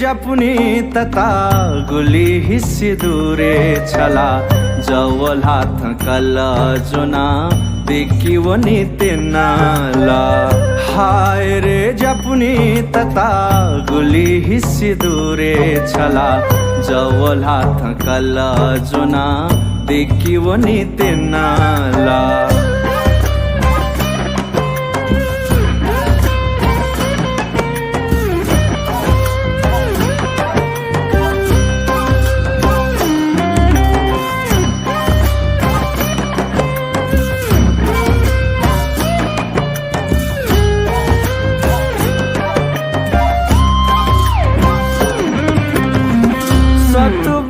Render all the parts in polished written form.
जपुनी तता गुली हिस्सी दूरे छला जवल हाथ कल जुना देखी वो नितिनाला हाय रे जपुनी तता गुली हिस्सी दूरे छला जवल हाथ कल जुना देखी वो नितिनाला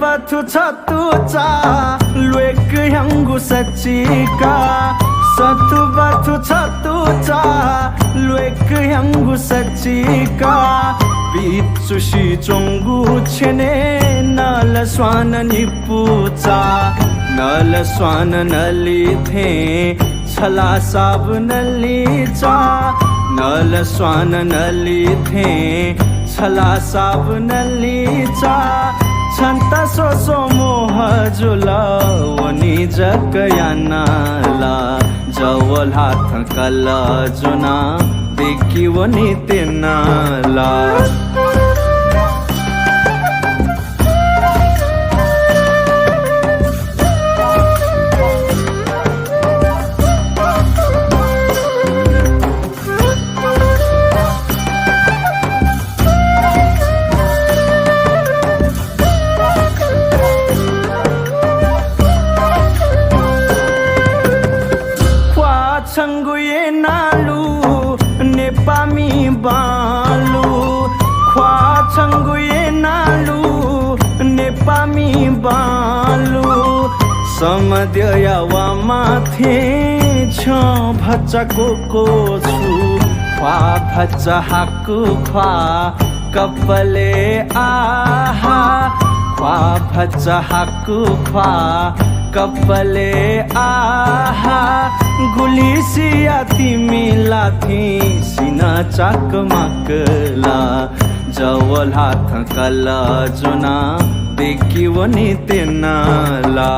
Satu satu ca luek yang sachika satu batu satu ca luek yang sachika bichu shi chonggu chene nal swan nipucha nal swan nali the chhala sab nali cha nal swan nali the chhala sab nali cha छन्ता सोसो मोह जुला वनी जकयानाला जवल हाथ कल जुना देखी वनी तिनाला Sangguye nalu nepami balu khwa sangguye nalu nepami balu samadya wa mathe chho bhacha ko chu khwa bhacha haku khwa kapale aha khwa bhacha haku khwa kapale aha गुली सिया तिमीला थी Cena चकमकला जवल हाथ कल जुना देखी वो नितिनाला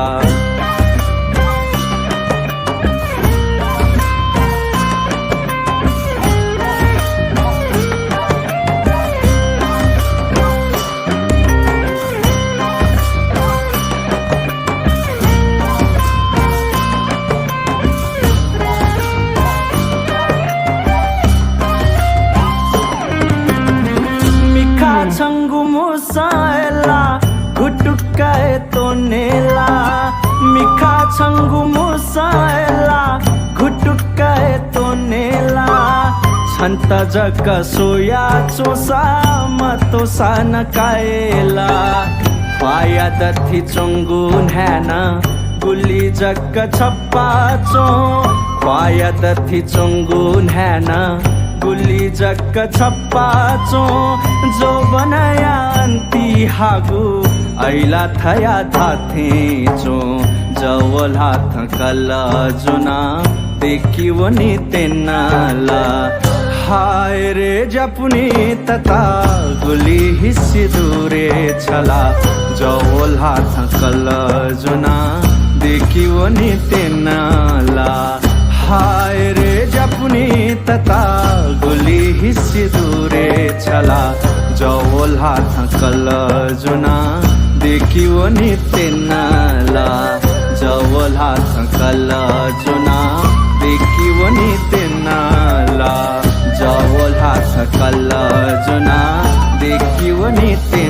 Sanggu musaela gutukai tonela Mika sanggu musaela gutukai tonela Santa jaka soya chosa mato sana kaela Paya dathi chongun hana guli jaka chappa cho Paya dathi chongun hana गुली जक्क छप्पा चो जो बनाया अंती हागु ऐला थया थाथे चो जवल हाथ कल जुना देखी वो नितिनाला हाय रे जपुनी तता गुली हिस्सी दूरे छला जवल हाथ कल जुना देखी वो नितिनाला हाय रे जपुनी तता गुली हिस्सी दूरे छला जवल हाथ कल जुना देखी वो नितिनाला जवल हाथ कल जुना देखी वो नितिनाला जवल हाथ कल जुना देखी वो नितिनाला